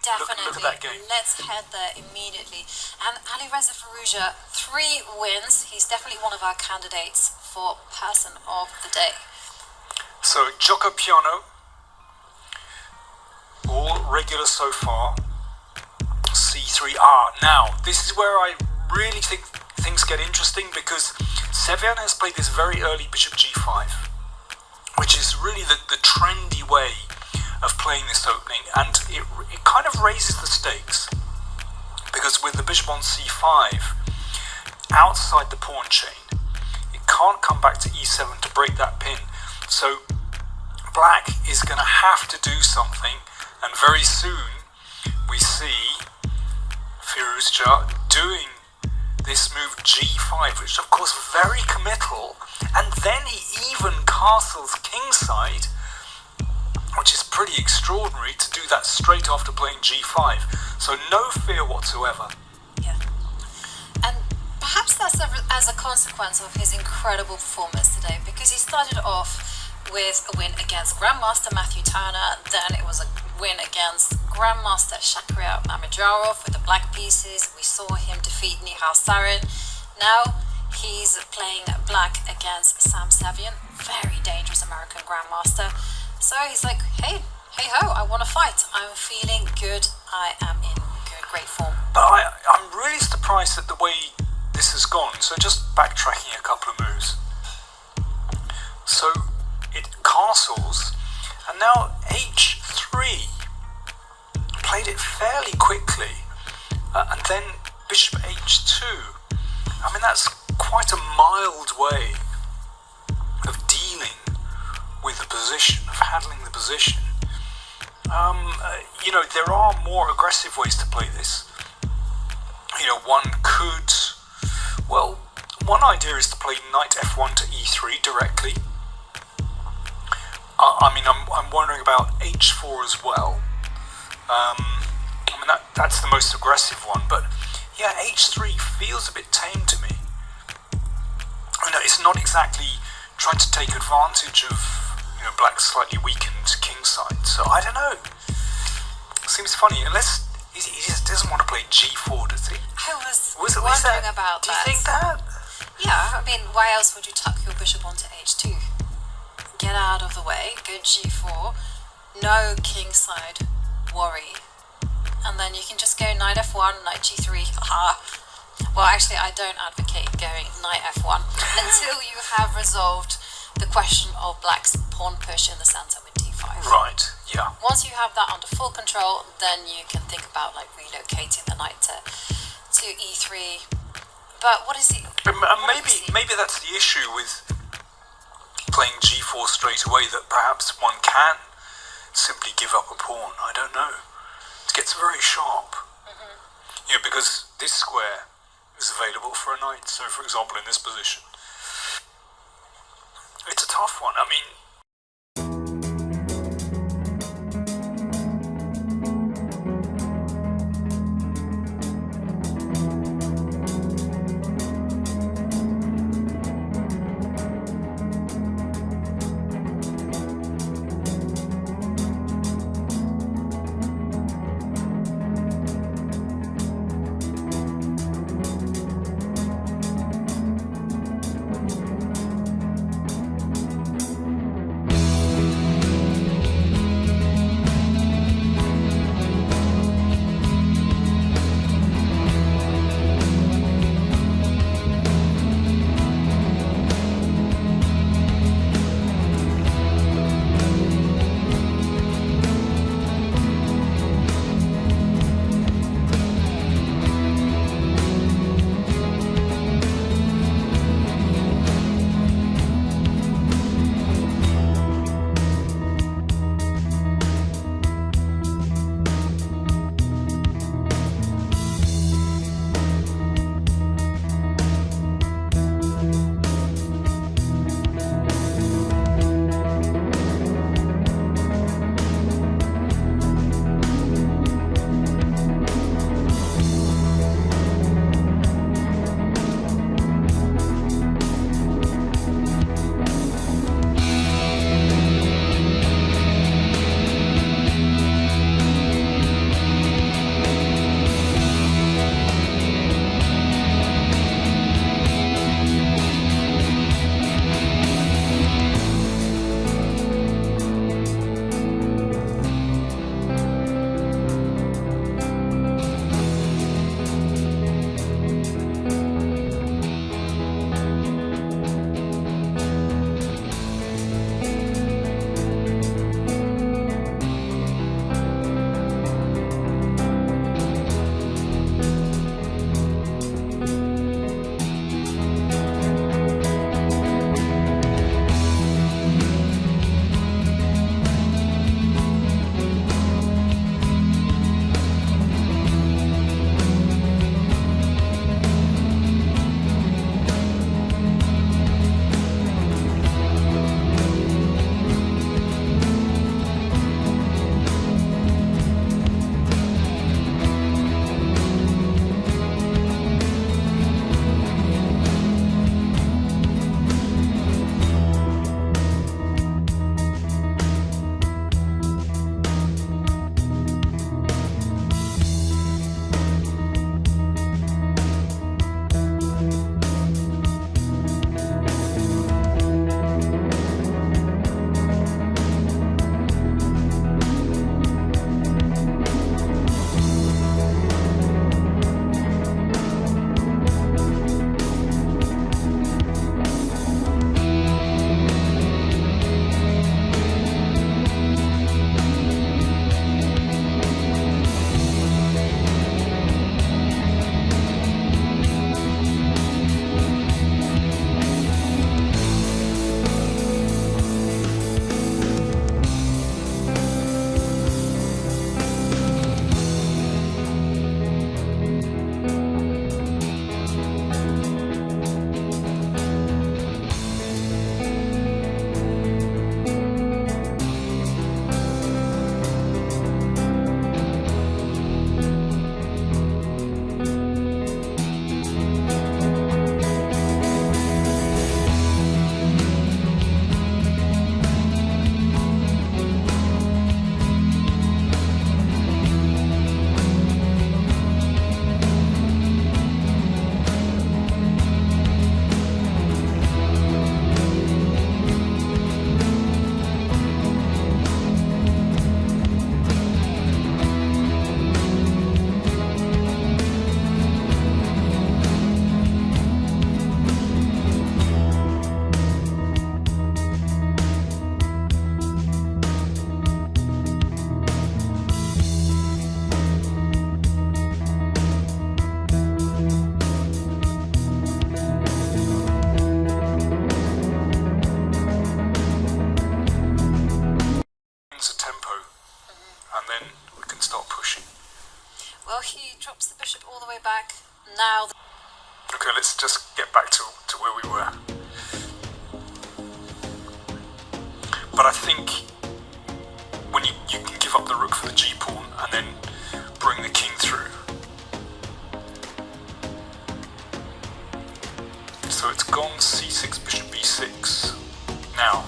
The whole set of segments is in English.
Definitely. Look at that game. Let's head there immediately. And Alireza Firouzja, 3 wins. He's definitely one of our candidates for person of the day. So, Gioco Piano, all regular so far. C3. Now, this is where I really think things get interesting, because Sevian has played this very early bishop g5, which is really the trendy way of playing this opening, and it kind of raises the stakes, because with the bishop on c5 outside the pawn chain, it can't come back to e7 to break that pin. So black is going to have to do something, and very soon we see Firouzja doing this move g5, which of course very committal, and then he even castles kingside, which is pretty extraordinary to do that straight after playing g5. So no fear whatsoever. Yeah. And perhaps that's as a consequence of his incredible performance today, because he started off with a win against Grandmaster Matthew Turner, then it was a win against Grandmaster Shakhriyar Mamedyarov with the black pieces. We saw him defeat Nihal Sarin. Now he's playing black against Sam Sevian, very dangerous American Grandmaster. So he's like, hey ho, I want to fight. I'm feeling good. I am in great form. But I'm really surprised at the way this has gone. So just backtracking a couple of moves. So it castles, and now h3. Played it fairly quickly, and then bishop h2. I mean, that's quite a mild way of dealing with the position, of handling the position. You know, there are more aggressive ways to play this. You know, one idea is to play knight f1 to e3 directly. I mean, I'm wondering about h4 as well. I mean, that's the most aggressive one, but yeah, h3 feels a bit tame to me. I know it's not exactly trying to take advantage of, you know, black's slightly weakened king side, so I don't know. Seems funny, unless he just doesn't want to play g4, does he? I was wondering about that. Do you think that? Yeah, I mean, why else would you tuck your bishop onto h2? Get out of the way, go g4, no king side worry, and then you can just go knight f1, knight g3. Well, actually, I don't advocate going knight f1 until you have resolved the question of black's pawn push in the center with d5. Right, yeah. Once you have that under full control, then you can think about like relocating the knight to e3. But what is the... Maybe that's the issue with playing g4 straight away, that perhaps one can simply give up a pawn. I don't know. It gets very sharp. You know, because this square is available for a knight. So, for example, in this position, it's a tough one. I mean, pushing. Well, he drops the bishop all the way back. Now... Okay, let's just get back to where we were. But I think when you can give up the rook for the g-pawn and then bring the king through. So it's gone c6, bishop b6. Now.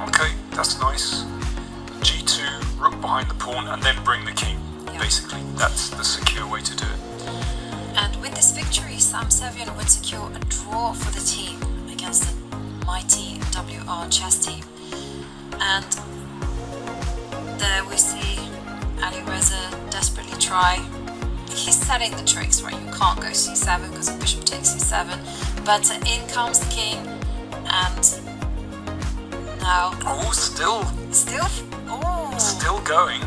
Okay, that's nice. g2, rook behind the pawn, and then bring the king. Yeah. Basically, that's the secure way to do it. And with this victory, Sam Sevian would secure a draw for the team against the mighty WR chess team. And there we see Alireza desperately try. He's setting the tricks, right? You can't go c7 because the bishop takes c7. But in comes the king, and now... Oh, still going.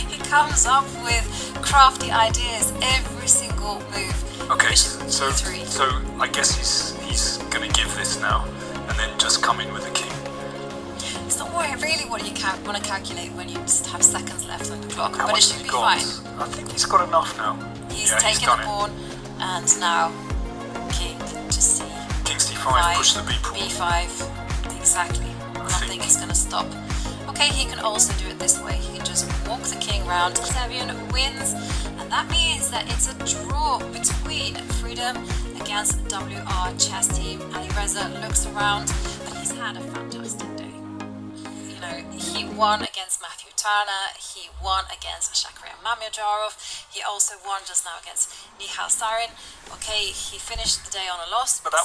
He comes up with crafty ideas every single move. Okay, Bishop so e3. I guess he's gonna give this now, and then just come in with the king. It's not really what you want to calculate when you just have seconds left on the clock, How but it much should has be he got? fine. I think he's got enough now. He's Yeah, taken done the it. pawn, and now king to c. King c5, push the b pawn. b5, exactly. Nothing is going to stop. Okay, he can also do it this way. He can just walk the king round. Sevian wins, and that means that it's a draw between Freedom against WR chess team. Alireza looks around, but he's had a fantastic day. You know, he won against Matthew Turner, he won against Shakarian Mamyajarov, he also won just now against Nihal Sarin. Okay, he finished the day on a loss, But that was